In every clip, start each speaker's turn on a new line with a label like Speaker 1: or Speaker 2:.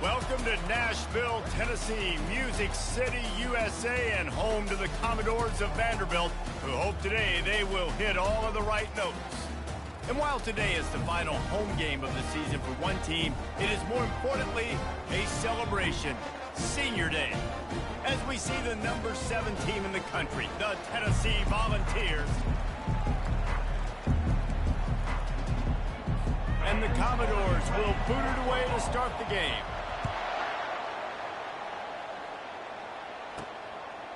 Speaker 1: Welcome to Nashville, Tennessee, Music City, USA, and home to the Commodores of Vanderbilt, who hope today they will hit all of the right notes. And while today is the final home game of the season for one team, it is more importantly a celebration, Senior Day. As we see the number 7 team in the country, the Tennessee Volunteers, and the Commodores will boot it away to start the game.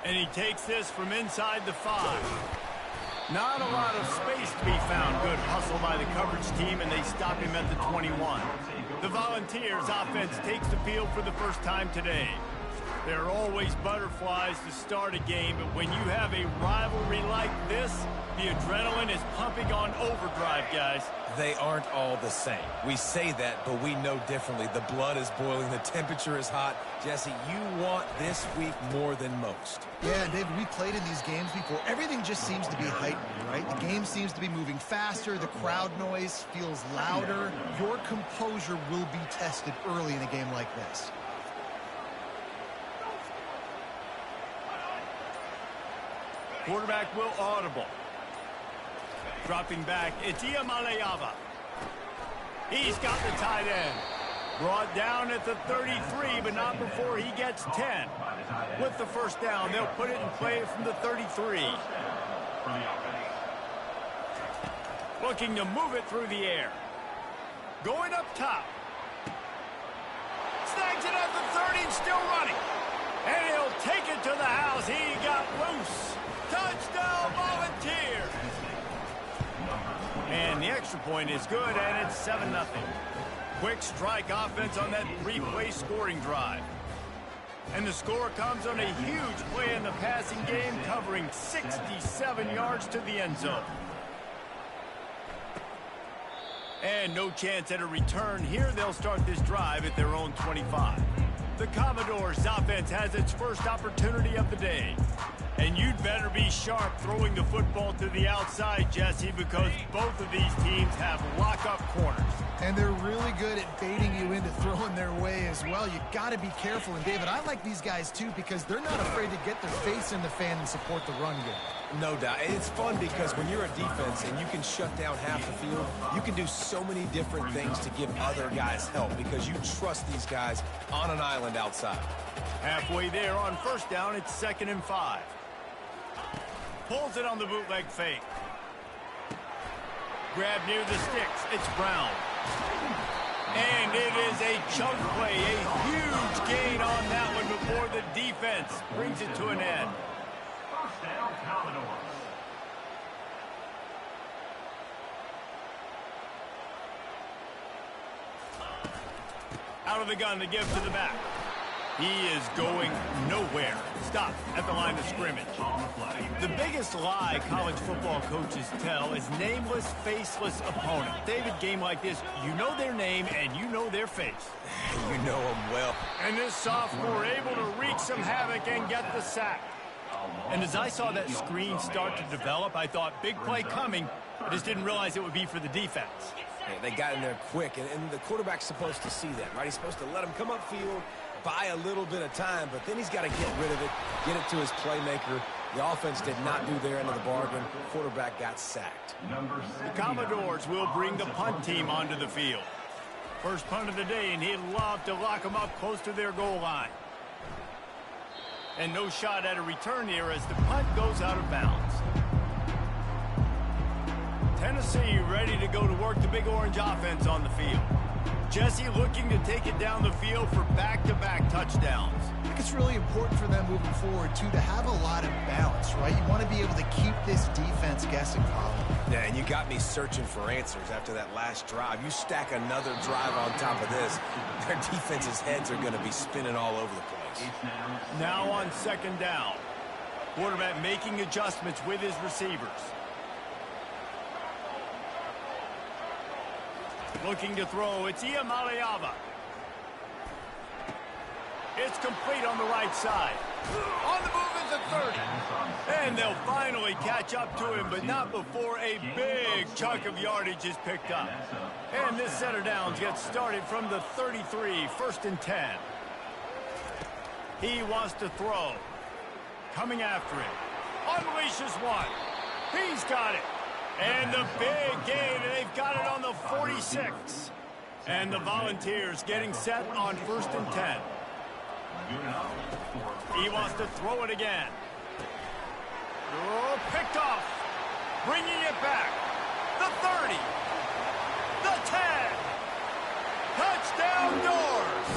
Speaker 1: And he takes this from inside the 5. Not a lot of space to be found. Good hustle by the coverage team, and they stop him at the 21. The Volunteers offense takes the field for the first time today. There are always butterflies to start a game, but when you have a rivalry like this, the adrenaline is pumping on overdrive, guys.
Speaker 2: They aren't all the same. We say that, but we know differently. The blood is boiling. The temperature is hot. Jesse, you want this week more than most.
Speaker 3: Yeah, David, we played in these games before. Everything just seems to be heightened, right? The game seems to be moving faster. The crowd noise feels louder. Your composure will be tested early in a game like this.
Speaker 1: Quarterback will audible. Dropping back, it's Iamaleava. He's got the tight end. Brought down at the 33, but not before he gets 10. With the first down, they'll put it in play from the 33. Looking to move it through the air. Going up top. Snags it at the 30 and still running. And he'll take it to the house. He got loose. Touchdown, Volunteers! And the extra point is good, and it's 7-0. Quick strike offense on that 3-play scoring drive. And the score comes on a huge play in the passing game, covering 67 yards to the end zone. And no chance at a return here. They'll start this drive at their own 25. The Commodores' offense has its first opportunity of the day. And you'd better be sharp throwing the football to the outside, Jesse, because both of these teams have lock-up corners.
Speaker 3: And they're really good at baiting you into throwing their way as well. You got to be careful. And, David, I like these guys, too, because they're not afraid to get their face in the fan and support the run game.
Speaker 2: No doubt. It's fun because when you're a defense and you can shut down half the field, you can do so many different things to give other guys help because you trust these guys on an island outside.
Speaker 1: Halfway there on first down, it's 2nd and 5. Pulls it on the bootleg fake. Grab near the sticks. It's Brown. And it is a chunk play. A huge gain on that one before the defense brings it to an end.
Speaker 4: First down, Commodores.
Speaker 1: Out of the gun to give to the back. He is going nowhere. Stop at the line of scrimmage. The biggest lie college football coaches tell is nameless, faceless opponent. David, game like this, you know their name and you know their face.
Speaker 2: You know them well.
Speaker 1: And this sophomore able to wreak some havoc and get the sack. And as I saw that screen start to develop, I thought big play coming. I just didn't realize it would be for the defense.
Speaker 2: Hey, they got in there quick, and the quarterback's supposed to see that, right? He's supposed to let him come upfield, buy a little bit of time, but then he's got to get rid of it, get it to his playmaker. The offense did not do their end of the bargain. The quarterback got sacked.
Speaker 1: The Commodores will bring the punt team onto the field. First punt of the day, and he'd love to lock them up close to their goal line. And no shot at a return here as the punt goes out of bounds. Tennessee ready to go to work the Big Orange offense on the field. Jesse looking to take it down the field for back-to-back touchdowns.
Speaker 3: I think it's really important for them moving forward, too, to have a lot of balance, right? You want to be able to keep this defense guessing, Colin.
Speaker 2: Yeah, and you got me searching for answers after that last drive. You stack another drive on top of this, their defense's heads are going to be spinning all over the place.
Speaker 1: Now on 2nd down. Quarterback making adjustments with his receivers. Looking to throw, it's Iamaleava. It's complete on the right side. On the move is the 30. And they'll finally catch up to him, but not before a big chunk of yardage is picked up. And this center downs gets started from the 33, 1st and 10. He wants to throw. Coming after him. Unleashes one. He's got it. And the big gain, and they've got it on the 46. And the Volunteers getting set on 1st and 10. He wants to throw it again. Oh, picked off. Bringing it back. The 30. The 10. Touchdown Doors.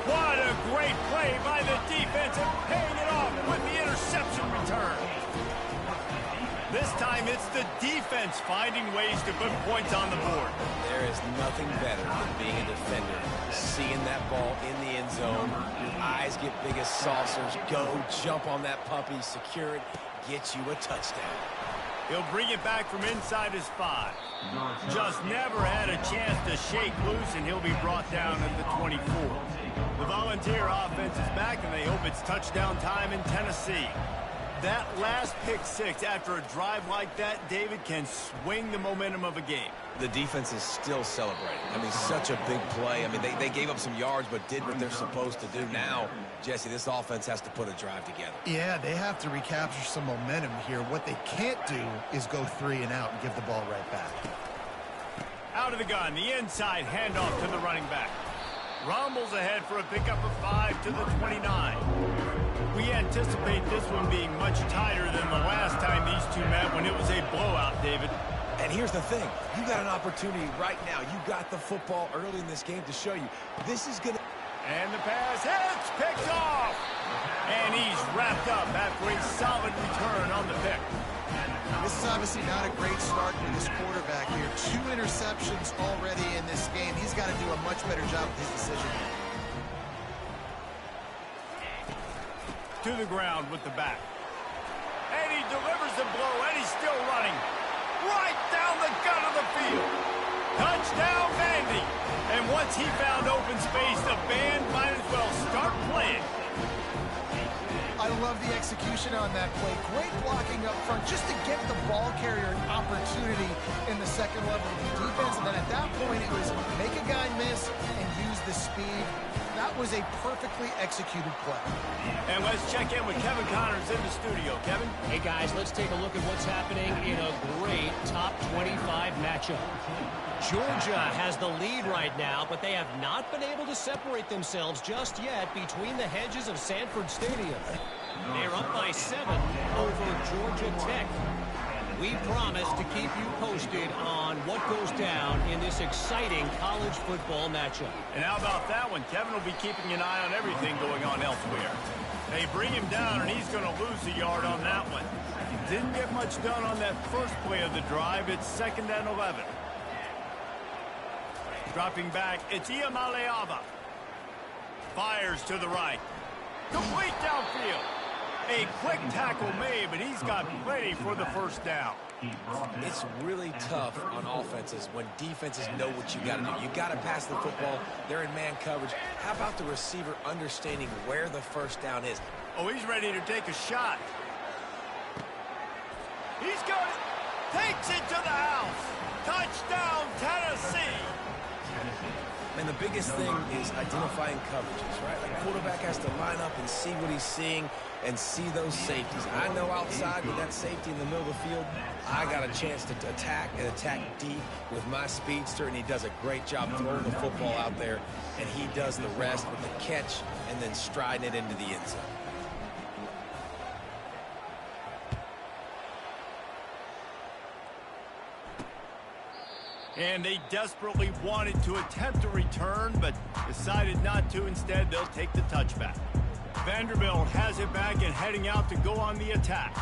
Speaker 1: What a great play by the defense and paying it off with the interception return. This time it's the defense finding ways to put points on the board.
Speaker 2: There is nothing better than being a defender. Seeing that ball in the end zone, your eyes get big as saucers. Go, jump on that puppy, secure it, get you a touchdown.
Speaker 1: He'll bring it back from inside his 5. Just never had a chance to shake loose, and he'll be brought down at the 24. The Volunteer offense is back, and they hope it's touchdown time in Tennessee. That last pick 6 after a drive like that, David, can swing the momentum of a game.
Speaker 2: The defense is still celebrating. I mean, such a big play. I mean, they gave up some yards but did what they're supposed to do. Now, Jesse, this offense has to put a drive together.
Speaker 3: Yeah, they have to recapture some momentum here. What they can't do is go 3 and out and give the ball right back.
Speaker 1: Out of the gun, the inside handoff to the running back. Rumbles ahead for a pickup of 5 to the 29. We anticipate this one being much tighter than the last time these two met when it was a blowout, David.
Speaker 2: And here's the thing. You got an opportunity right now. You got the football early in this game to show you. This is going to...
Speaker 1: And the pass hits, picked off. And he's wrapped up after a solid return on the pick.
Speaker 3: This is obviously not a great start for this quarterback here. 2 interceptions already in this game. He's got to do a much better job with his decision.
Speaker 1: To the ground with the back. And he delivers the blow, and he's still running. Right down the gut of the field. Touchdown, Vandy. And once he found open space, the band might as well start playing.
Speaker 3: I love the execution on that play. Great blocking up front just to get the ball carrier an opportunity in the second level of the defense. And then at that point, it was make a guy miss and use the speed. That was a perfectly executed play.
Speaker 1: And let's check in with Kevin Connors in the studio. Kevin?
Speaker 5: Hey, guys, let's take a look at what's happening in a great top 25 matchup. Georgia has the lead right now, but they have not been able to separate themselves just yet between the hedges of Sanford Stadium. They're up by 7 over Georgia Tech. We promise to keep you posted on what goes down in this exciting college football matchup.
Speaker 1: And how about that one? Kevin will be keeping an eye on everything going on elsewhere. They bring him down, and he's going to lose a yard on that one. Didn't get much done on that first play of the drive. It's 2nd and 11. Dropping back, it's Iamaleava. Fires to the right. Complete downfield. A quick tackle made, but he's got plenty for the first down.
Speaker 2: It's really tough on offenses when defenses know what you got to do. You got to pass the football. They're in man coverage. How about the receiver understanding where the first down is?
Speaker 1: Oh, he's ready to take a shot. He's got it. Takes it to the house. Touchdown, Tennessee.
Speaker 2: And the biggest thing is identifying coverages, right? Like quarterback has to line up and see what he's seeing and see those safeties. I know outside with that safety in the middle of the field, I got a chance to attack and attack deep with my speedster, and he does a great job throwing the football out there, and he does the rest with the catch and then striding it into the end zone.
Speaker 1: And they desperately wanted to attempt a return, but decided not to. Instead, they'll take the touchback. Vanderbilt has it back and heading out to go on the attack.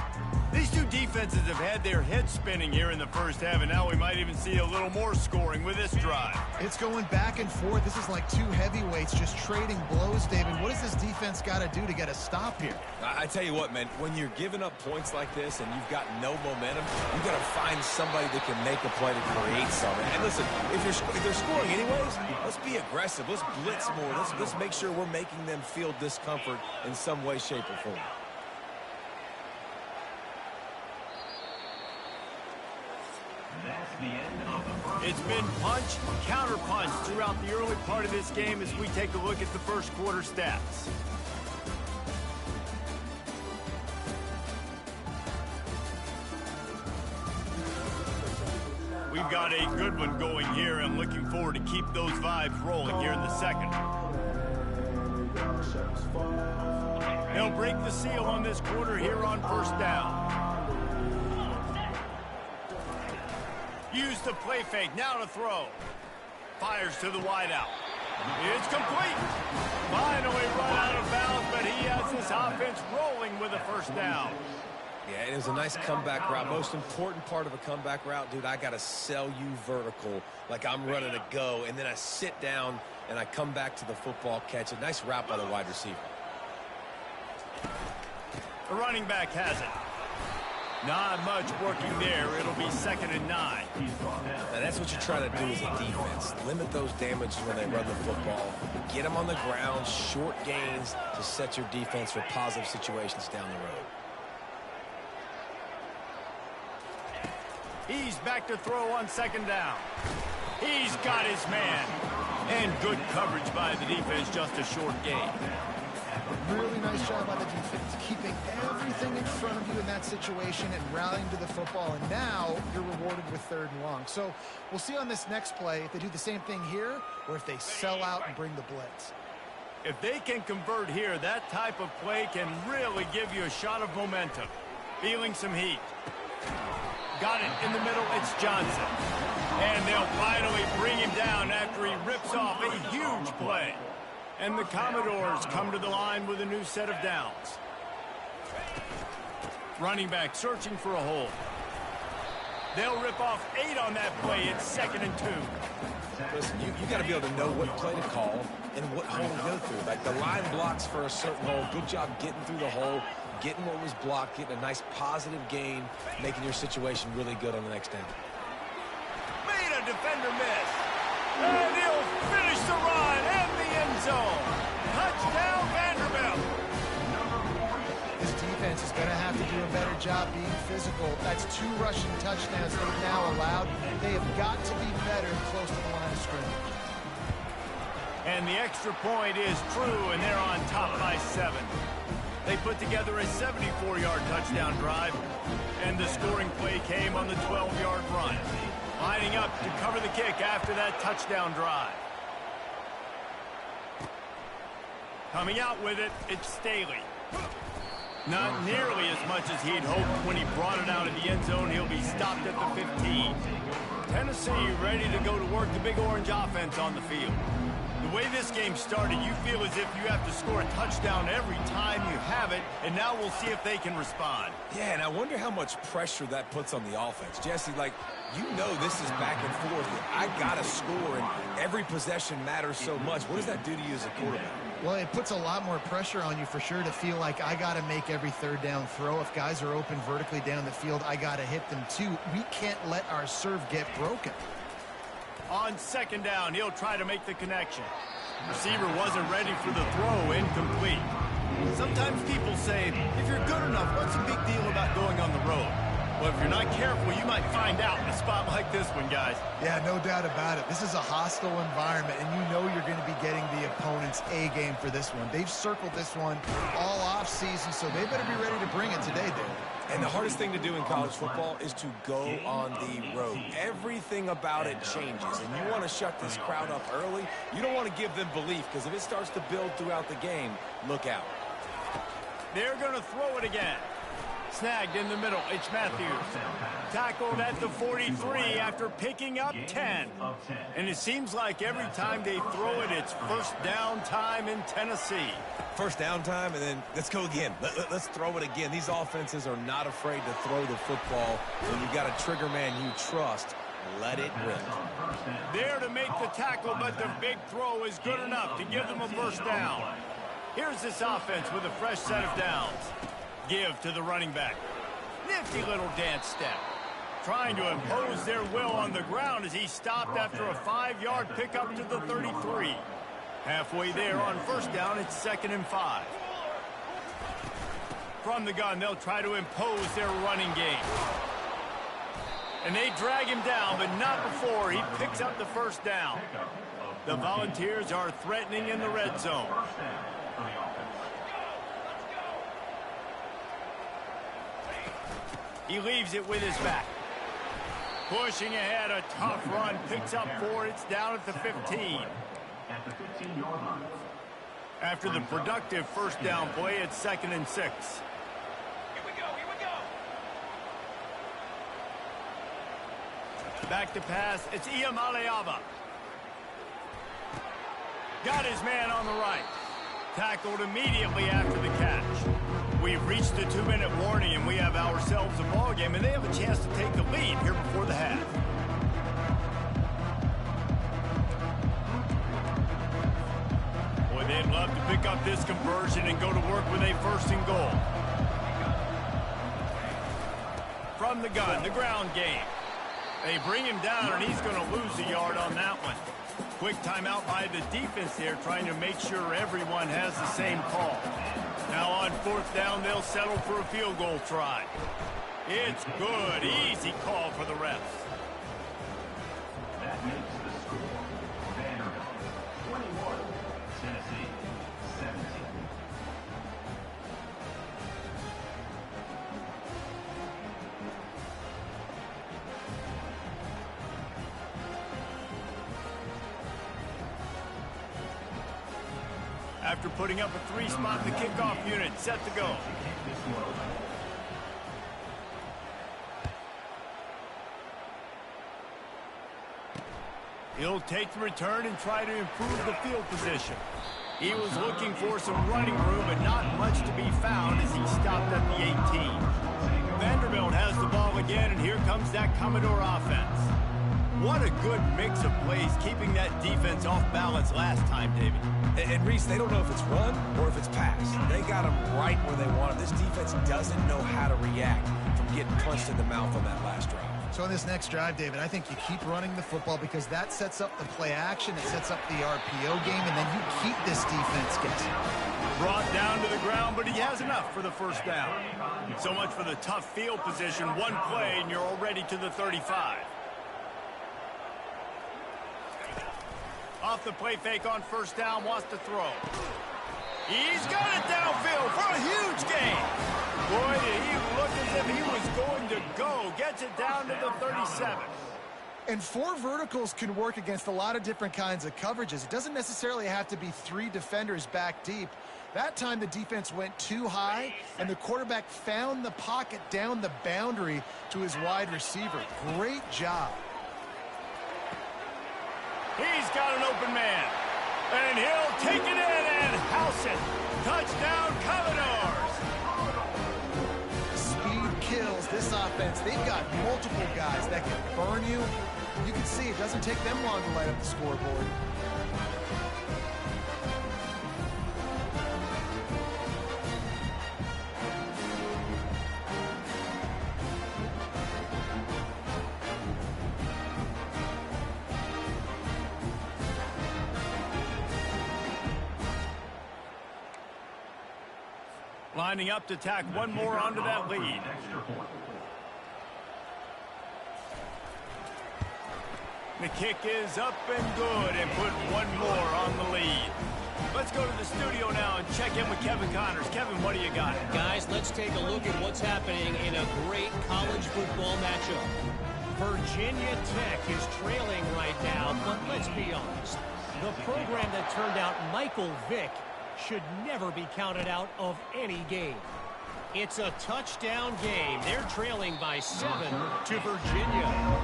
Speaker 1: These two defenses have had their heads spinning here in the first half, and now we might even see a little more scoring with this drive.
Speaker 3: It's going back and forth. This is like two heavyweights just trading blows, David. What does this defense got to do to get a stop here?
Speaker 2: I tell you what, man, when you're giving up points like this and you've got no momentum, you've got to find somebody that can make a play to create something. And listen, if they're scoring anyways, let's be aggressive. Let's blitz more. Let's make sure we're making them feel discomfort in some way, shape, or form.
Speaker 1: It's been punch, counter punch throughout the early part of this game as we take a look at the first quarter stats. We've got a good one going here. I'm looking forward to keep those vibes rolling here in the second. They'll break the seal on this quarter here on first down. Use the play fake, now to throw. Fires to the wideout. It's complete. Finally run out of bounds, but he has this offense rolling with a first down.
Speaker 2: Yeah, it was a nice comeback route. Most important part of a comeback route, dude, I got to sell you vertical like I'm running a go, and then I sit down and I come back to the football catch. A nice route by the wide receiver.
Speaker 1: The running back has it. Not much working there. It'll be 2nd and 9.
Speaker 2: Now that's what you try to do as a defense. Limit those damages when they run the football. Get them on the ground, short gains to set your defense for positive situations down the road.
Speaker 1: He's back to throw on 2nd down. He's got his man. And good coverage by the defense, just a short gain.
Speaker 3: Really nice job by the defense, keeping everything in front of you in that situation and rallying to the football. And now you're rewarded with 3rd and long. So we'll see on this next play if they do the same thing here or if they sell out and bring the blitz.
Speaker 1: If they can convert here, that type of play can really give you a shot of momentum. Feeling some heat. Got it in the middle. It's Johnson. And they'll finally bring him down after he rips off a huge play. And the Commodores come to the line with a new set of downs. Running back searching for a hole. They'll rip off 8 on that play. It's 2nd and 2.
Speaker 2: Listen, you got to be able to know what play to call and what hole to go through. Like the line blocks for a certain hole. Good job getting through the hole, getting what was blocked, getting a nice positive gain, making your situation really good on the next down.
Speaker 1: Made a defender miss. And he'll finish the run in the end zone. Touchdown, Vanderbilt.
Speaker 3: This defense is going to have to do a better job being physical. That's 2 rushing touchdowns they've now allowed. They have got to be better close to the line of scrimmage.
Speaker 1: And the extra point is true, and they're on top by 7. They put together a 74-yard touchdown drive, and the scoring play came on the 12-yard run. Lining up to cover the kick after that touchdown drive. Coming out with it, it's Staley. Not nearly as much as he'd hoped when he brought it out of the end zone. He'll be stopped at the 15. Tennessee ready to go to work the Big Orange offense on the field. The way this game started, you feel as if you have to score a touchdown every time you have it, and now we'll see if they can respond.
Speaker 2: Yeah, and I wonder how much pressure that puts on the offense. Jesse, like, you know this is back and forth. I got to score, and every possession matters so much. What does that do to you as a quarterback?
Speaker 3: Well, it puts a lot more pressure on you for sure to feel like I got to make every 3rd down throw. If guys are open vertically down the field, I got to hit them too. We can't let our serve get broken.
Speaker 1: On 2nd down, he'll try to make the connection. Receiver wasn't ready for the throw, incomplete. Sometimes people say, if you're good enough, what's the big deal about going on the road? Well, if you're not careful, you might find out in a spot like this one, guys.
Speaker 3: Yeah, no doubt about it. This is a hostile environment, and you know you're going to be getting the opponent's A game for this one. They've circled this one all offseason, so they better be ready to bring it today, Dave.
Speaker 2: And the hardest thing to do in college football is to go on the road. Everything about it changes, and you want to shut this crowd up early. You don't want to give them belief, because if it starts to build throughout the game, look out.
Speaker 1: They're going to throw it again. Snagged in the middle, it's Matthews. Tackled at the 43 after picking up 10. And it seems like every time they throw it, it's first down time in Tennessee.
Speaker 2: First down time, and then let's go again. Let's throw it again. These offenses are not afraid to throw the football. When you've got a trigger man you trust, let it rip.
Speaker 1: There to make the tackle, but the big throw is good enough to give them a first down. Here's this offense with a fresh set of downs. Give to the running back. Nifty little dance step. Trying to impose their will on the ground as he stopped after a 5-yard pickup to the 33. Halfway there on first down, it's 2nd and 5. From the gun, they'll try to impose their running game. And they drag him down, but not before he picks up the first down. The Volunteers are threatening in the red zone. He leaves it with his back. Pushing ahead, a tough run, picks up 4, it's down at the 15.
Speaker 4: At the 15-yard line.
Speaker 1: After the productive first down play, it's 2nd and 6.
Speaker 4: Here we go.
Speaker 1: Back to pass, it's Iamaleava. Got his man on the right. Tackled immediately after the catch. We've reached the 2-minute warning, and we have ourselves a ball game, and they have a chance to take the lead here before the half. Boy, they'd love to pick up this conversion and go to work with a 1st and goal. From the gun, the ground game. They bring him down, and he's going to lose a yard on that one. Quick timeout by the defense there, trying to make sure everyone has the same call. Now on 4th down, they'll settle for a field goal try. It's good. Easy call for the refs.
Speaker 4: That makes the score. Vanderbilt 21, Tennessee 17.
Speaker 1: After putting up a 3-spot, the kickoff unit set to go. He'll take the return and try to improve the field position. He was looking for some running room, but not much to be found as he stopped at the 18. Vanderbilt has the ball again, and here comes that Commodore offense. What a good mix of plays, keeping that defense off balance last time, David.
Speaker 2: And Reese, they don't know if it's run or if it's pass. They got them right where they want them. This defense doesn't know how to react from getting punched in the mouth on that last drive.
Speaker 3: So on this next drive, David, I think you keep running the football because that sets up the play action, it sets up the RPO game, and then you keep this defense guessing.
Speaker 1: Brought down to the ground, but he has enough for the first down. So much for the tough field position. One play, and you're already to the 35. Off the play fake on first down, wants to throw. He's got it downfield for a huge gain. Boy, did he look as if he was going to go. Gets it down to the 37.
Speaker 3: And 4 verticals can work against a lot of different kinds of coverages. It doesn't necessarily have to be 3 defenders back deep. That time the defense went too high, and the quarterback found the pocket down the boundary to his wide receiver. Great job.
Speaker 1: He's got an open man. And he'll take it in and house it. Touchdown, Commodores.
Speaker 3: Speed kills this offense. They've got multiple guys that can burn you. You can see it doesn't take them long to light up the scoreboard.
Speaker 1: Lining up to tack one more onto that lead. The kick is up and good and put one more on the lead. Let's go to the studio now and check in with Kevin Connors. Kevin, what do you got?
Speaker 5: Guys, let's take a look at what's happening in a great college football matchup. Virginia Tech is trailing right now, but let's be honest. The program that turned out Michael Vick should never be counted out of any game. It's a touchdown game. They're trailing by 7 to Virginia.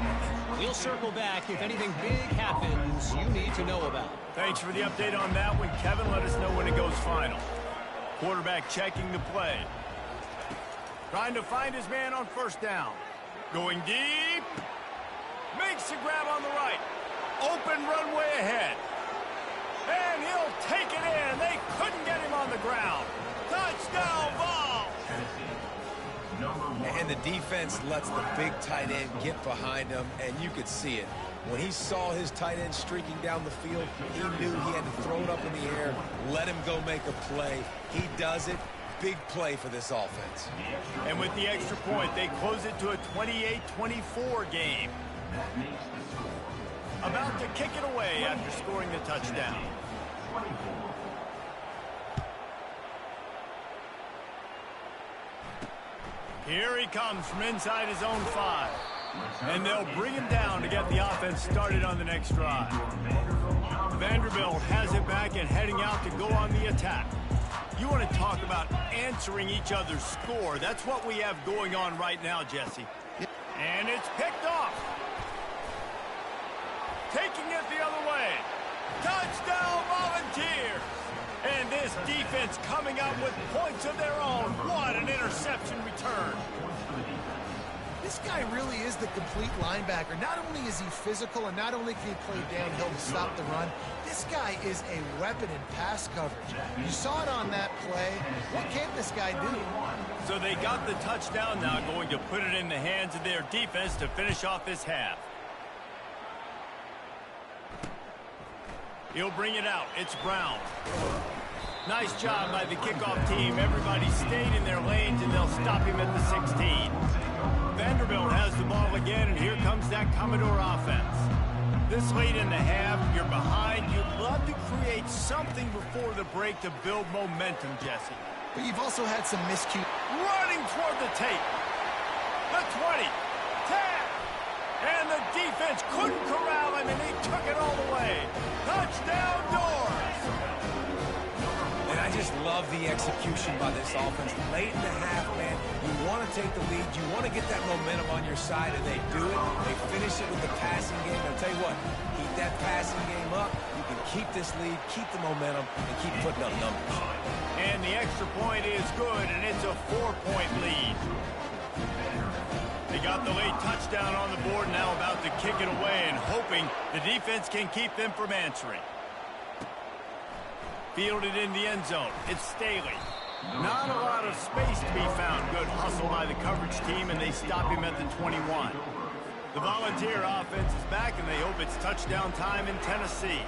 Speaker 5: We'll circle back if anything big happens you need to know about.
Speaker 1: Thanks for the update on that one, Kevin. Let us know when it goes final. Quarterback checking the play. Trying to find his man on first down. Going deep. Makes the grab on the right. Open runway ahead. And he'll take it in. They couldn't get him on the ground. Touchdown ball.
Speaker 2: And the defense lets the big tight end get behind him, and you could see it. When he saw his tight end streaking down the field, he knew he had to throw it up in the air, let him go make a play. He does it. Big play for this offense.
Speaker 1: And with the extra point, they close it to a 28-24 game. About to kick it away after scoring the touchdown. Here he comes from inside his own 5. And they'll bring him down to get the offense started on the next drive. Vanderbilt has it back and heading out to go on the attack. You want to talk about answering each other's score. That's what we have going on right now, Jesse. And it's picked off. Taking it the other way. Touchdown Volunteers. And this defense coming up with points of their own. What an interception return.
Speaker 3: This guy really is the complete linebacker. Not only is he physical and not only can he play downhill to stop the run, this guy is a weapon in pass coverage. You saw it on that play. What can't this guy do?
Speaker 1: So they got the touchdown now, going to put it in the hands of their defense to finish off this half. He'll bring it out. It's Brown. Nice job by the kickoff team. Everybody stayed in their lanes, and they'll stop him at the 16. Vanderbilt has the ball again, and here comes that Commodore offense. This late in the half, you're behind. You'd love to create something before the break to build momentum, Jesse.
Speaker 3: But you've also had some miscues.
Speaker 1: Running toward the tape. The 20. 10. And the defense couldn't corral him, and he took it all the way. Touchdown Doors.
Speaker 2: And I just love the execution by this offense. Late in the half, man, you want to take the lead. You want to get that momentum on your side, and they do it. They finish it with the passing game. I'll tell you what, keep that passing game up. You can keep this lead, keep the momentum, and keep putting up numbers.
Speaker 1: And the extra point is good, and it's a 4-point lead. They got the late touchdown on the board, now about to kick it away and hoping the defense can keep them from answering. Fielded in the end zone. It's Staley. Not a lot of space to be found. Good hustle by the coverage team, and they stop him at the 21. The Volunteer offense is back, and they hope it's touchdown time in Tennessee.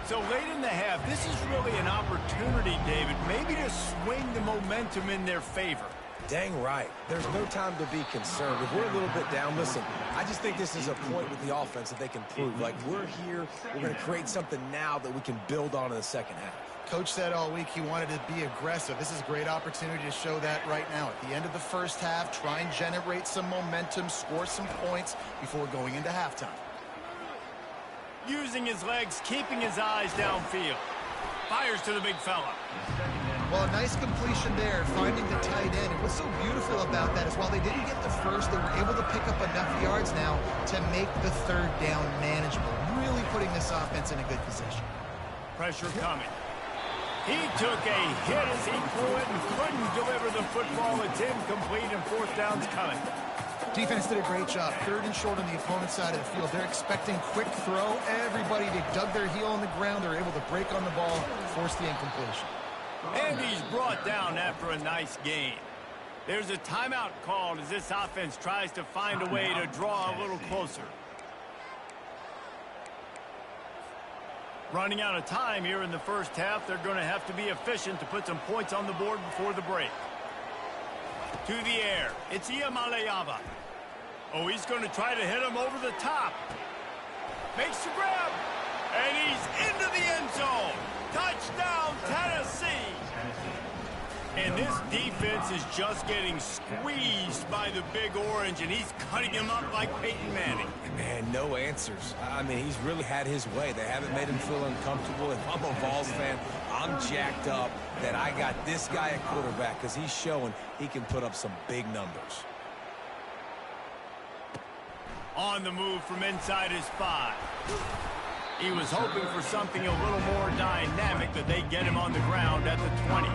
Speaker 1: So late in the half, this is really an opportunity, David, maybe to swing the momentum in their favor.
Speaker 2: Dang right. There's no time to be concerned. If we're a little bit down, listen, I just think this is a point with the offense that they can prove. Like, we're here, we're going to create something now that we can build on in the second half.
Speaker 3: Coach said all week he wanted to be aggressive. This is a great opportunity to show that right now. At the end of the first half, try and generate some momentum, score some points before going into halftime.
Speaker 1: Using his legs, keeping his eyes downfield. Fires to the big fella.
Speaker 3: Well, a nice completion there, finding the tight end. And what's so beautiful about that is while they didn't get the first, they were able to pick up enough yards now to make the third down manageable, really putting this offense in a good position.
Speaker 1: Pressure coming. He took a hit as he threw it and couldn't deliver the football. It's incomplete, and fourth down's coming.
Speaker 3: Defense did a great job. Third and short on the opponent's side of the field. They're expecting quick throw. Everybody, they dug their heel on the ground. They're able to break on the ball, force the incompletion.
Speaker 1: And he's brought down after a nice gain. There's a timeout called as this offense tries to find a way to draw a little closer. Running out of time here in the first half, they're going to have to be efficient to put some points on the board before the break. To the air, it's Iamaleava. Oh, he's going to try to hit him over the top. Makes the grab, and he's into the end zone. Touchdown, Tennessee. And this defense is just getting squeezed by the Big Orange, and he's cutting him up like Peyton Manning.
Speaker 2: Man, no answers. I mean, he's really had his way. They haven't made him feel uncomfortable. If I'm a Vols fan, I'm jacked up that I got this guy at quarterback because he's showing he can put up some big numbers.
Speaker 1: On the move from inside his 5. He was hoping for something a little more dynamic, but they get him on the ground at the 20.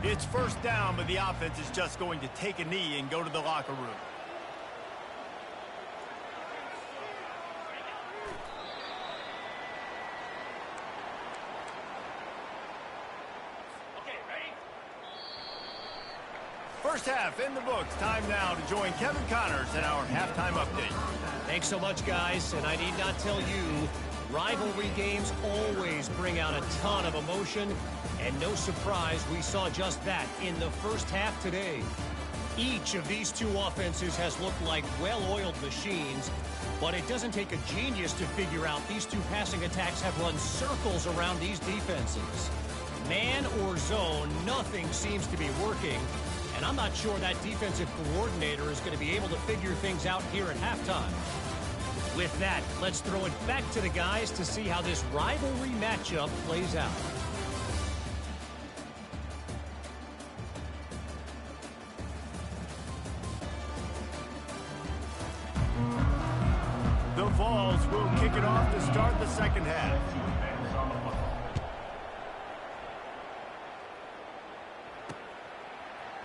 Speaker 1: It's first down, but the offense is just going to take a knee and go to the locker room. First half in the books. Time now to join Kevin Connors in our halftime update.
Speaker 5: Thanks so much, guys. And I need not tell you, rivalry games always bring out a ton of emotion. And no surprise, we saw just that in the first half today. Each of these two offenses has looked like well-oiled machines, but it doesn't take a genius to figure out these two passing attacks have run circles around these defenses. Man or zone, nothing seems to be working. And I'm not sure that defensive coordinator is going to be able to figure things out here at halftime. With that, let's throw it back to the guys to see how this rivalry matchup plays out.
Speaker 1: The Vols will kick it off to start the second half.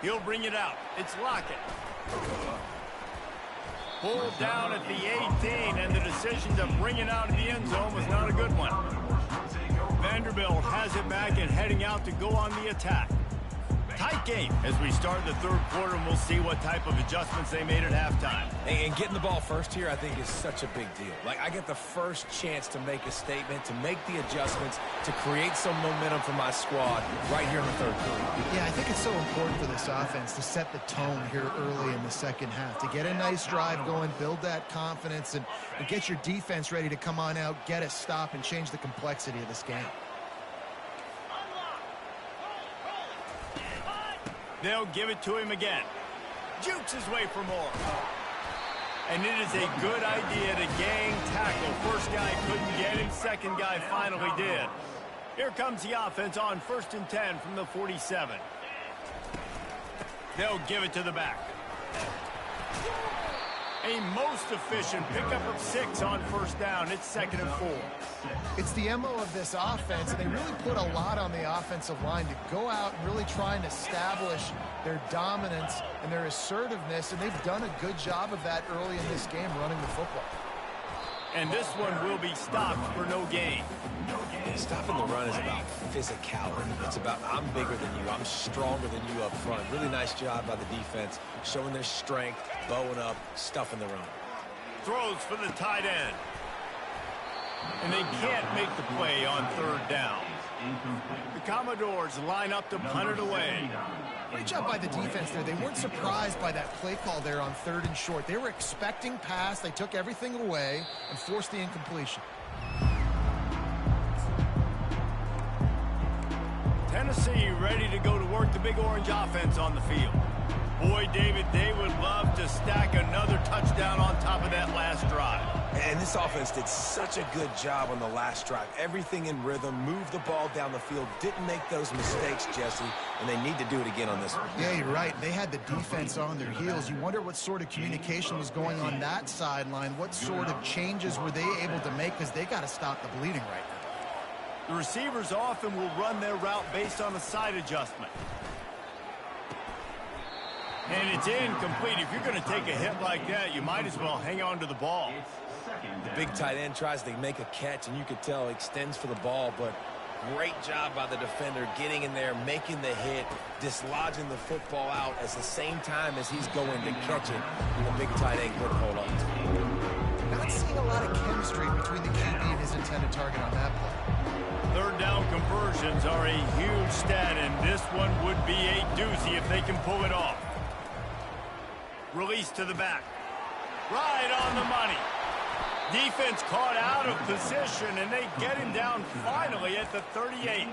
Speaker 1: He'll bring it out. It's Lockett. Pulled down at the 18, and the decision to bring it out of the end zone was not a good one. Vanderbilt has it back and heading out to go on the attack. Tight game as we start the third quarter, and we'll see what type of adjustments they made at halftime.
Speaker 2: And getting the ball first here, I think, is such a big deal. Like, I get the first chance to make a statement, to make the adjustments, to create some momentum for my squad right here in the third quarter.
Speaker 3: Yeah, I think it's so important for this offense to set the tone here early in the second half, to get a nice drive going, build that confidence, and get your defense ready to come on out, get a stop, and change the complexity of this game.
Speaker 1: They'll give it to him again. Jukes his way for more. And it is a good idea to gang tackle. First guy couldn't get him. Second guy finally did. Here comes the offense on 1st and 10 from the 47. They'll give it to the back. A most efficient pickup of 6 on first down. It's 2nd and 4.
Speaker 3: It's the MO of this offense, and they really put a lot on the offensive line to go out and really try and establish their dominance and their assertiveness, and they've done a good job of that early in this game running the football.
Speaker 1: And this one will be stopped for no gain.
Speaker 2: Stopping the run is about physicality. It's about I'm bigger than you. I'm stronger than you up front. Really nice job by the defense, showing their strength, bowing up, stuffing the run.
Speaker 1: Throws for the tight end. And they can't make the play on 3rd down. The Commodores line up to punt it away.
Speaker 3: Great job by the defense there. They weren't surprised by that play call there on 3rd and short. They were expecting pass. They took everything away and forced the incompletion.
Speaker 1: Tennessee ready to go to work the Big Orange offense on the field. Boy, David, they would love to stack another touchdown on top of that last drive.
Speaker 2: And this offense did such a good job on the last drive. Everything in rhythm, moved the ball down the field, didn't make those mistakes, Jesse, and they need to do it again on this one.
Speaker 3: Yeah, you're right. They had the defense on their heels. You wonder what sort of communication was going on that sideline. What sort of changes were they able to make, because they got to stop the bleeding right now.
Speaker 1: The receivers often will run their route based on a side adjustment. And it's incomplete. If you're going to take a hit like that, you might as well hang on to the ball.
Speaker 2: The big tight end tries to make a catch, and you could tell extends for the ball, but great job by the defender getting in there, making the hit, dislodging the football out at the same time as he's going to catch it, and the big tight end couldn't hold on to it.
Speaker 3: Not seeing a lot of chemistry between the QB and his intended target on that play.
Speaker 1: 3rd down conversions are a huge stat, and this one would be a doozy if they can pull it off. Release to the back. Right on the money. Defense caught out of position, and they get him down finally at the 38.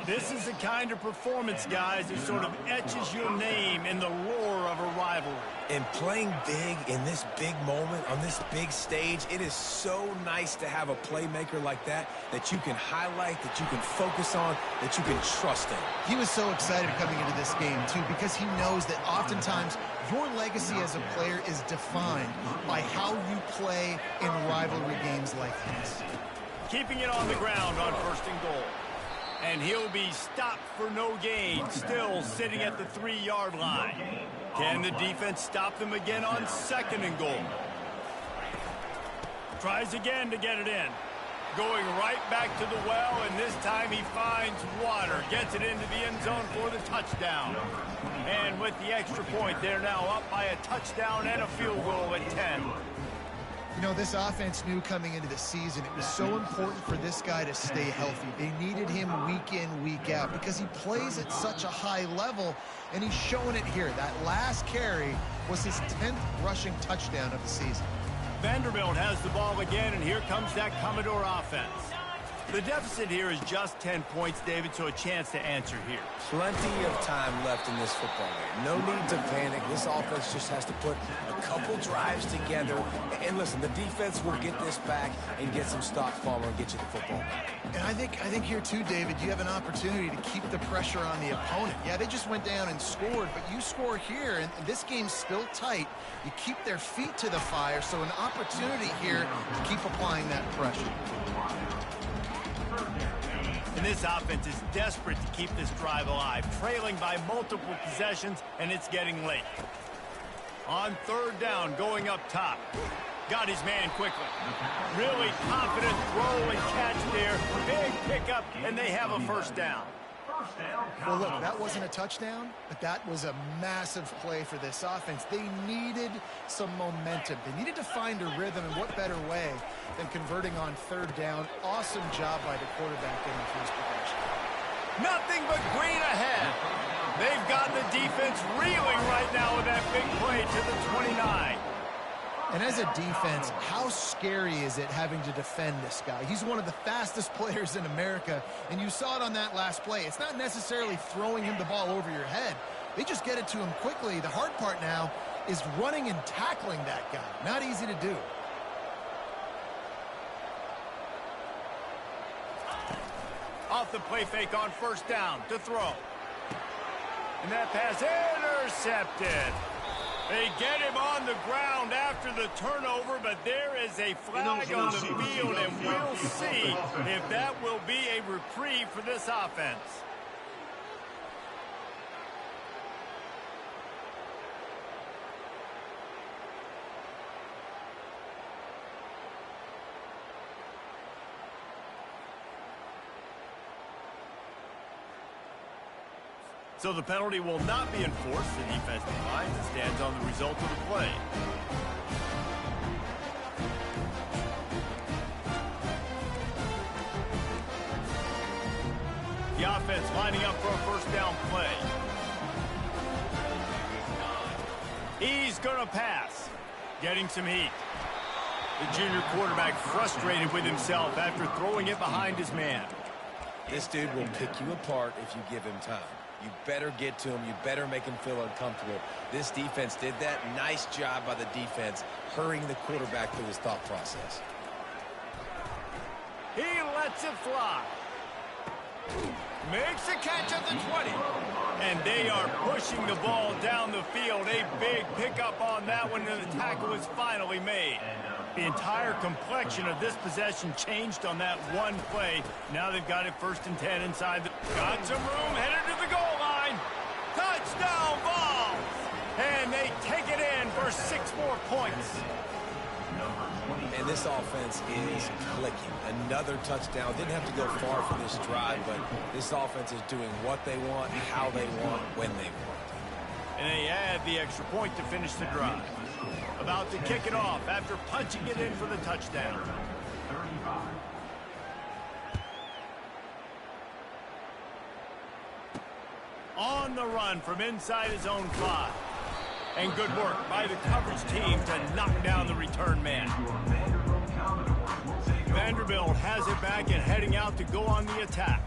Speaker 1: This is the kind of performance, guys, that sort of etches your name in the lore of a rivalry.
Speaker 2: And playing big in this big moment, on this big stage, it is so nice to have a playmaker like that you can highlight, that you can focus on, that you can trust in.
Speaker 3: He was so excited coming into this game, too, because he knows that oftentimes your legacy as a player is defined by how you play in rivalry games like this.
Speaker 1: Keeping it on the ground on 1st and goal. And he'll be stopped for no gain, still sitting at the 3-yard line. Can the defense stop them again on 2nd and goal? Tries again to get it in. Going right back to the well, and this time he finds water. Gets it into the end zone for the touchdown. And with the extra point, they're now up by a touchdown and a field goal at 10.
Speaker 3: You know, this offense knew coming into the season it was so important for this guy to stay healthy. They needed him week in, week out because he plays at such a high level, and he's showing it here. That last carry was his 10th rushing touchdown of the season.
Speaker 1: Vanderbilt has the ball again, and here comes that Commodore offense. The deficit here is just 10 points, David, so a chance to answer here.
Speaker 2: Plenty of time left in this football game. No need to panic. This offense just has to put a couple drives together. And listen, the defense will get this back and get some stops following and get you the football back.
Speaker 3: And I think here too, David, you have an opportunity to keep the pressure on the opponent. Yeah, they just went down and scored, but you score here, and this game's still tight. You keep their feet to the fire, so an opportunity here to keep applying that pressure.
Speaker 1: And this offense is desperate to keep this drive alive, trailing by multiple possessions, and it's getting late. On 3rd down, going up top. Got his man quickly. Really confident throw and catch there. Big pickup, and they have a 1st down.
Speaker 3: Well, look, that wasn't a touchdown, but that was a massive play for this offense. They needed some momentum. They needed to find a rhythm, and what better way than converting on 3rd down. Awesome job by the quarterback getting to his progression.
Speaker 1: Nothing but green ahead. They've got the defense reeling right now with that big play to the 29.
Speaker 3: And as a defense, how scary is it having to defend this guy? He's one of the fastest players in America, and you saw it on that last play. It's not necessarily throwing him the ball over your head. They just get it to him quickly. The hard part now is running and tackling that guy. Not easy to do.
Speaker 1: Off the play fake on 1st down to throw. And that pass intercepted. They get him on the ground after the turnover, but there is a flag on the field, and we'll see if that will be a reprieve for this offense. So the penalty will not be enforced. The defense declines and stands on the result of the play. The offense lining up for a 1st down play. He's going to pass. Getting some heat. The junior quarterback frustrated with himself after throwing it behind his man.
Speaker 2: This dude will pick you apart if you give him time. You better get to him. You better make him feel uncomfortable. This defense did that. Nice job by the defense, hurrying the quarterback through his thought process.
Speaker 1: He lets it fly. Makes a catch at the 20. And they are pushing the ball down the field. A big pickup on that one, and the tackle is finally made. The entire complexion of this possession changed on that one play. Now they've got it 1st and 10 inside. Got some room, headed to the goal line. Touchdown ball. And they take it in for 6 more points.
Speaker 2: And this offense is clicking. Another touchdown. Didn't have to go far for this drive, but this offense is doing what they want, how they want, when they want.
Speaker 1: And they add the extra point to finish the drive. About to kick it off after punching it in for the touchdown.
Speaker 4: 35.
Speaker 1: On the run from inside his own 5. And good work by the coverage team to knock down the return man. Vanderbilt has it back and heading out to go on the attack.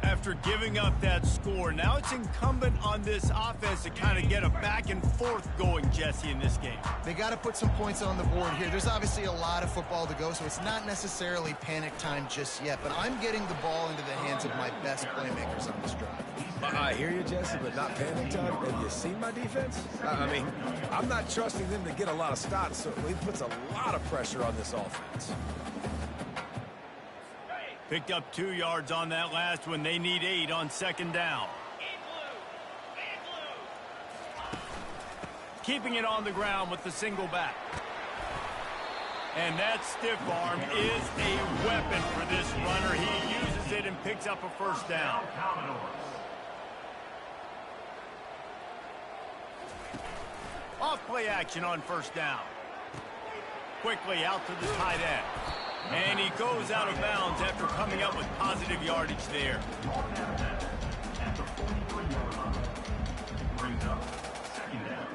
Speaker 1: After giving up that score, now it's incumbent on this offense to kind of get a back and forth going, Jesse, in this game.
Speaker 3: They got to put some points on the board here. There's obviously a lot of football to go, so it's not necessarily panic time just yet, but I'm getting the ball into the hands of my best playmakers on this drive.
Speaker 2: I hear you, Jesse, but not panic time. Have you seen my defense? I mean, I'm not trusting them to get a lot of stops, so it puts a lot of pressure on this offense.
Speaker 1: Picked up 2 yards on that last one. They need 8 on second down. Keeping it on the ground with the single back. And that stiff arm is a weapon for this runner. He uses it and picks up a first down. Off play action on first down. Quickly out to the tight end. And he goes out of bounds after coming up with positive yardage there.
Speaker 4: At the 43-yard line, brings up second down.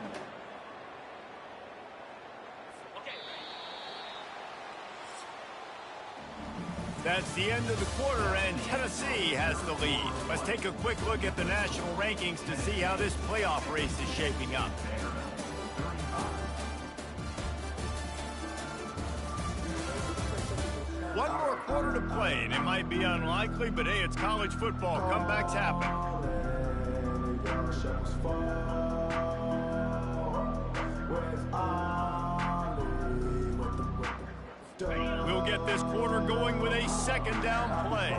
Speaker 1: That's the end of the quarter, and Tennessee has the lead. Let's take a quick look at the national rankings to see how this playoff race is shaping up. One more quarter to play, and it might be unlikely, but hey, it's college football. Comebacks happen. We'll get this quarter going with a second down play.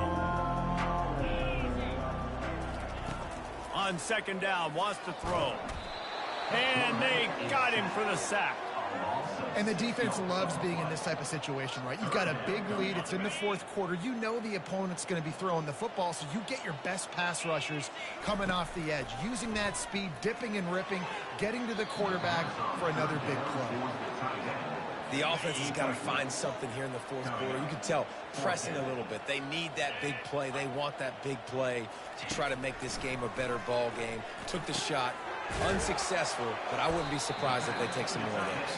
Speaker 1: On second down, wants to throw. And they got him for the sack.
Speaker 3: And the defense loves being in this type of situation, right? You've got a big lead. It's in the fourth quarter. You know the opponent's going to be throwing the football, so you get your best pass rushers coming off the edge, using that speed, dipping and ripping, getting to the quarterback for another big play.
Speaker 2: The offense has got to find something here in the fourth quarter. You can tell pressing a little bit. They need that big play. They want that big play to try to make this game a better ball game. Took the shot. Unsuccessful, but I wouldn't be surprised if they take some more of those.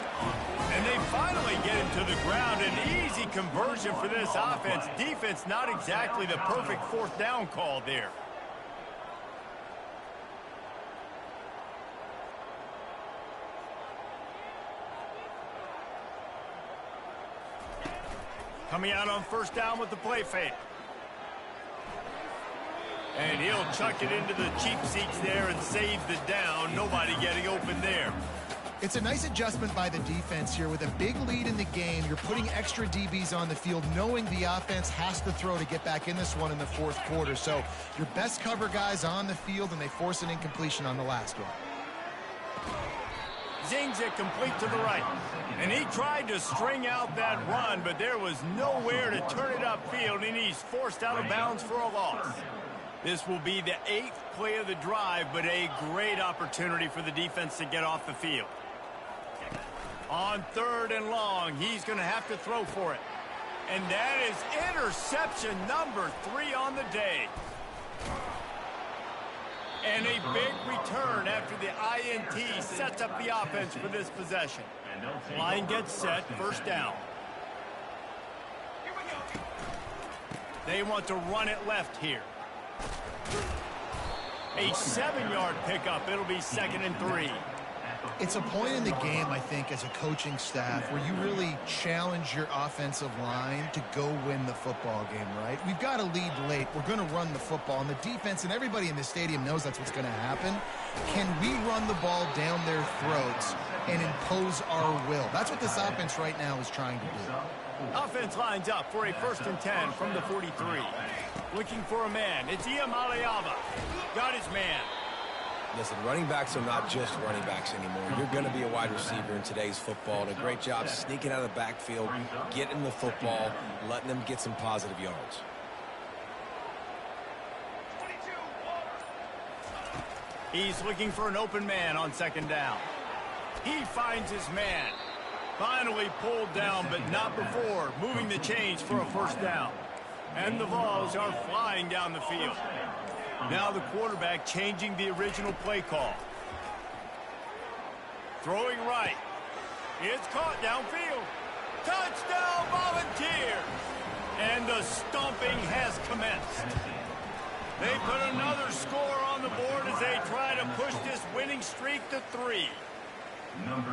Speaker 1: And they finally get him to the ground. An easy conversion for this offense. Defense not exactly the perfect fourth down call there. Coming out on first down with the play fake. And he'll chuck it into the cheap seats there and save the down. Nobody getting open there.
Speaker 3: It's a nice adjustment by the defense here. With a big lead in the game, you're putting extra DBs on the field, knowing the offense has to throw to get back in this one in the fourth quarter. So your best cover guys on the field, and they force an incompletion on the last one.
Speaker 1: Zings it complete to the right. And he tried to string out that run, but there was nowhere to turn it upfield, and he's forced out of bounds for a loss. This will be the 8th play of the drive, but a great opportunity for the defense to get off the field. On third and long, he's going to have to throw for it. And that is interception number 3 on the day. And a big return after the INT sets up the offense for this possession. Line gets set, first down. They want to run it left here. A 7-yard pickup. It'll be 2nd and 3.
Speaker 3: It's a point in the game, I think, as a coaching staff where you really challenge your offensive line to go win the football game, right? We've got a lead late. We're going to run the football, and the defense and everybody in the stadium knows that's what's going to happen. Can we run the ball down their throats and impose our will? That's what this offense right now is trying to do.
Speaker 1: Offense lines up for a 1st and 10 from the 43. Looking for a man. It's Iamaleava. Got his man.
Speaker 2: Listen, running backs are not just running backs anymore. You're going to be a wide receiver in today's football. And a great job sneaking out of the backfield, getting the football, letting them get some positive yards.
Speaker 1: He's looking for an open man on second down. He finds his man. Finally pulled down, but not before. Moving the chains for a first down. And the balls are flying down the field. Now the quarterback changing the original play call. Throwing right. It's caught downfield. Touchdown, Volunteers! And the stomping has commenced. They put another score on the board as they try to push this winning streak to 3.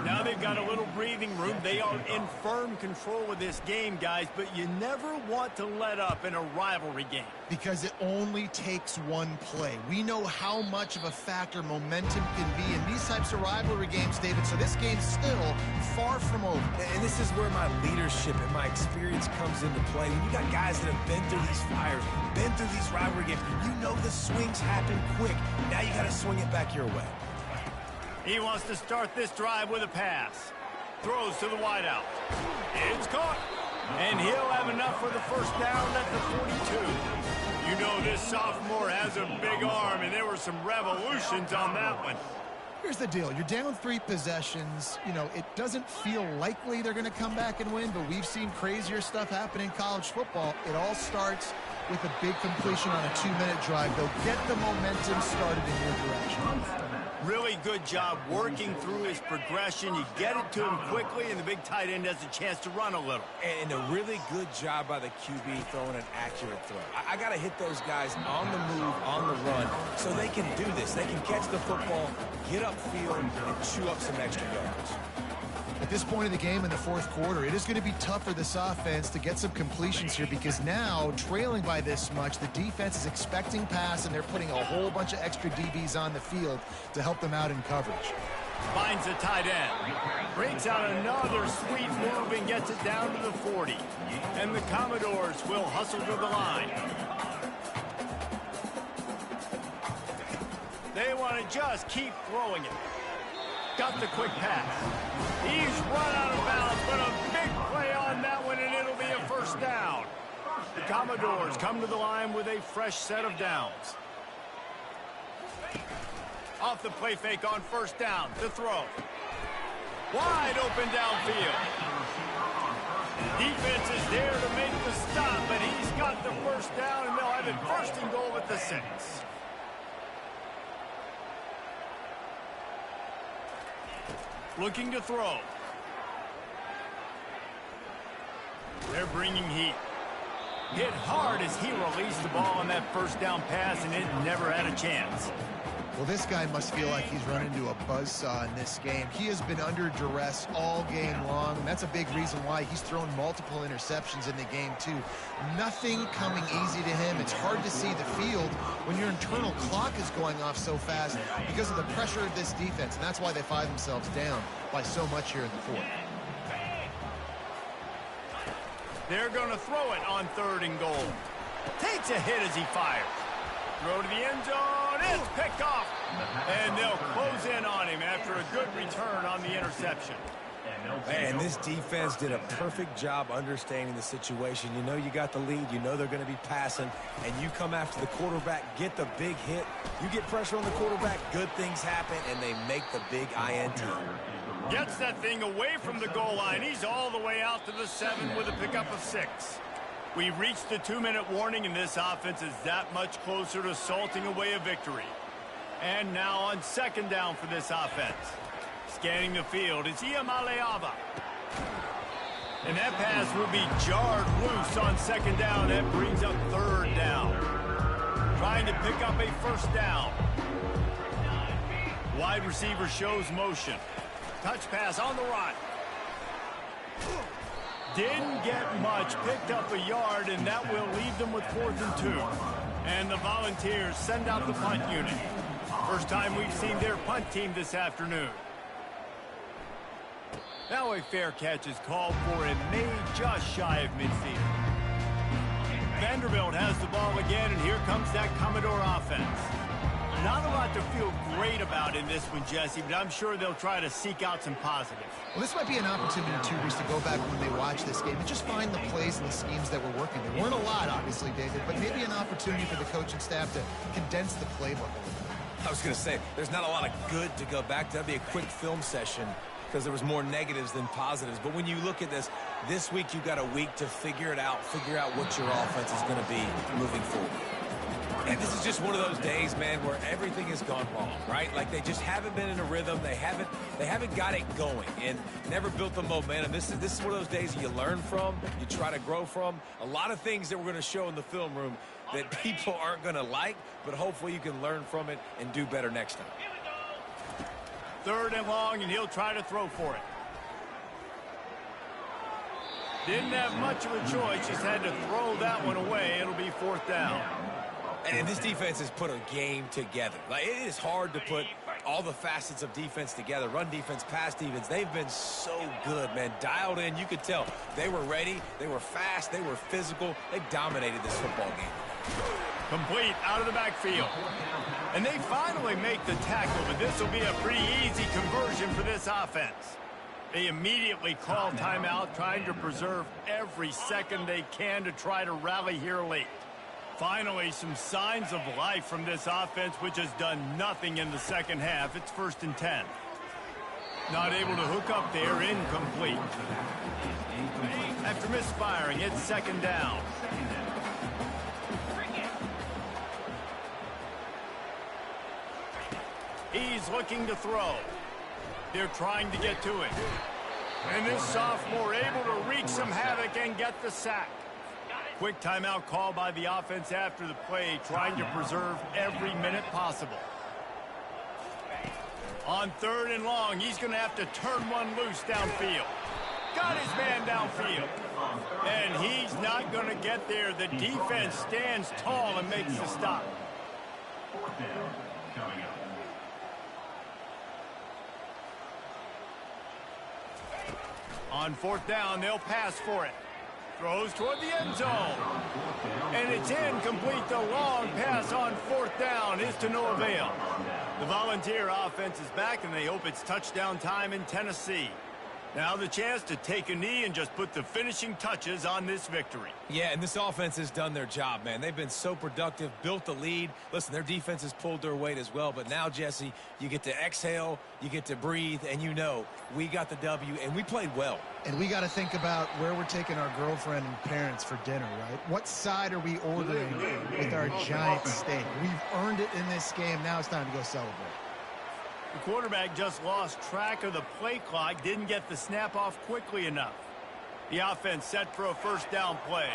Speaker 1: Now they've got a little breathing room. They are in firm control of this game, guys, but you never want to let up in a rivalry game.
Speaker 3: Because it only takes one play. We know how much of a factor momentum can be in these types of rivalry games, David, so this game's still far from over.
Speaker 2: And this is where my leadership and my experience comes into play. When you got guys that have been through these fires, been through these rivalry games, you know the swings happen quick. Now you got to swing it back your way.
Speaker 1: He wants to start this drive with a pass. Throws to the wideout. It's caught. And he'll have enough for the first down at the 42. You know this sophomore has a big arm, and there were some revolutions on that one.
Speaker 3: Here's the deal. You're down 3 possessions. You know, it doesn't feel likely they're going to come back and win, but we've seen crazier stuff happen in college football. It all starts with a big completion on a 2-minute drive. They'll get the momentum started in your direction.
Speaker 1: Really good job working through his progression. You get it to him quickly, and the big tight end has a chance to run a little.
Speaker 2: And a really good job by the QB throwing an accurate throw. I got to hit those guys on the move, on the run, so they can do this. They can catch the football, get upfield, and chew up some extra yards.
Speaker 3: At this point of the game in the 4th quarter, it is going to be tough for this offense to get some completions here because now, trailing by this much, the defense is expecting pass, and they're putting a whole bunch of extra DBs on the field to help them out in coverage.
Speaker 1: Finds a tight end. Breaks out another sweet move and gets it down to the 40. And the Commodores will hustle to the line. They want to just keep throwing it. Got the quick pass. He's run out of bounds, but a big play on that one, and it'll be a first down. The Commodores come to the line with a fresh set of downs. Off the play fake on first down. The throw. Wide open downfield. Defense is there to make the stop, but he's got the first down, and they'll have it first and goal at the 6. Looking to throw. They're bringing heat. Hit hard as he released the ball on that first down pass, and it never had a chance.
Speaker 3: Well, this guy must feel like he's run into a buzzsaw in this game. He has been under duress all game long, and that's a big reason why he's thrown multiple interceptions in the game, too. Nothing coming easy to him. It's hard to see the field when your internal clock is going off so fast because of the pressure of this defense, and that's why they find themselves down by so much here in the 4th.
Speaker 1: They're going to throw it on 3rd and goal. Takes a hit as he fires. Throw to the end zone. It's picked off. And they'll close in on him after a good return on the interception.
Speaker 2: Man, this defense did a perfect job understanding the situation. You know you got the lead. You know they're going to be passing. And you come after the quarterback, get the big hit. You get pressure on the quarterback, good things happen, and they make the big INT.
Speaker 1: Gets that thing away from the goal line. He's all the way out to the 7 with a pickup of 6. We've reached the 2-minute warning, and this offense is that much closer to salting away a victory. And now on 2nd down for this offense. Scanning the field is Iamaleava. And that pass will be jarred loose on 2nd down. That brings up 3rd down. Trying to pick up a first down. Wide receiver shows motion. Touch pass on the run. Didn't get much, picked up a yard, and that will leave them with 4th and 2. And the Volunteers send out the punt unit. First time we've seen their punt team this afternoon. Now a fair catch is called for and made just shy of midfield. Vanderbilt has the ball again, and here comes that Commodore offense. Not a lot to feel great about in this one, Jesse, but I'm sure they'll try to seek out some positives.
Speaker 3: Well, this might be an opportunity, too, Reese, to go back when they watch this game and just find the plays and the schemes that were working. There weren't a lot, obviously, David, but maybe an opportunity for the coaching staff to condense the playbook a little bit.
Speaker 2: I was going to say, there's not a lot of good to go back to. That'd be a quick film session because there was more negatives than positives. But when you look at this week you've got a week to figure it out, figure out what your offense is going to be moving forward. And this is just one of those days, man, where everything has gone wrong, right? Like they just haven't been in a rhythm. They haven't got it going and never built the momentum. This is one of those days you learn from, you try to grow from. A lot of things that we're going to show in the film room that people aren't going to like, but hopefully you can learn from it and do better next time.
Speaker 1: 3rd and long, and he'll try to throw for it. Didn't have much of a choice, just had to throw that one away. It'll be 4th down.
Speaker 2: And this defense has put a game together. Like, it is hard to put all the facets of defense together. Run defense, pass defense. They've been so good, man. Dialed in. You could tell they were ready. They were fast. They were physical. They dominated this football game.
Speaker 1: Complete out of the backfield. And they finally make the tackle, but this will be a pretty easy conversion for this offense. They immediately call timeout, trying to preserve every second they can to try to rally here late. Finally, some signs of life from this offense, which has done nothing in the second half. It's 1st and 10. Not able to hook up there, incomplete. After misfiring, it's 2nd down. He's looking to throw. They're trying to get to it. And this sophomore able to wreak some havoc and get the sack. Quick timeout call by the offense after the play, trying to preserve every minute possible. On 3rd and long, he's going to have to turn one loose downfield. Got his man downfield. And he's not going to get there. The defense stands tall and makes the stop.
Speaker 4: 4th down coming up.
Speaker 1: On 4th down, they'll pass for it. Throws toward the end zone. And it's incomplete. The long pass on 4th down is to no avail. The Volunteer offense is back, and they hope it's touchdown time in Tennessee. Now the chance to take a knee and just put the finishing touches on this victory.
Speaker 2: Yeah, and this offense has done their job, man. They've been so productive, built the lead. Listen, their defense has pulled their weight as well. But now, Jesse, you get to exhale, you get to breathe, and you know we got the W, and we played well.
Speaker 3: And we got to think about where we're taking our girlfriend and parents for dinner, right? What side are we ordering with our giant steak? We've earned it in this game. Now it's time to go celebrate.
Speaker 1: The quarterback just lost track of the play clock, didn't get the snap off quickly enough. The offense set for a 1st down play.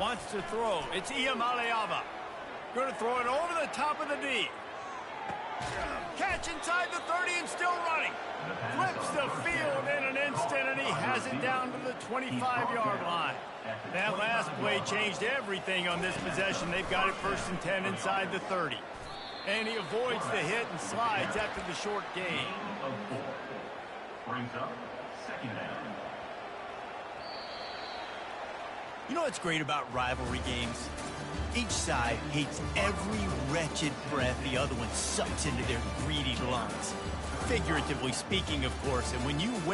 Speaker 1: Wants to throw. It's Iamaleava. Going to throw it over the top of the D. Catch inside the 30 and still running. Flips the field in an instant, and he has it down to the 25-yard line. That last play changed everything on this possession. They've got it 1st and 10 inside the 30. And he avoids the hit and slides after the short gain.
Speaker 4: Of 4. Brings up 2nd down.
Speaker 6: You know what's great about rivalry games? Each side hates every wretched breath the other one sucks into their greedy lungs. Figuratively speaking, of course, and when you win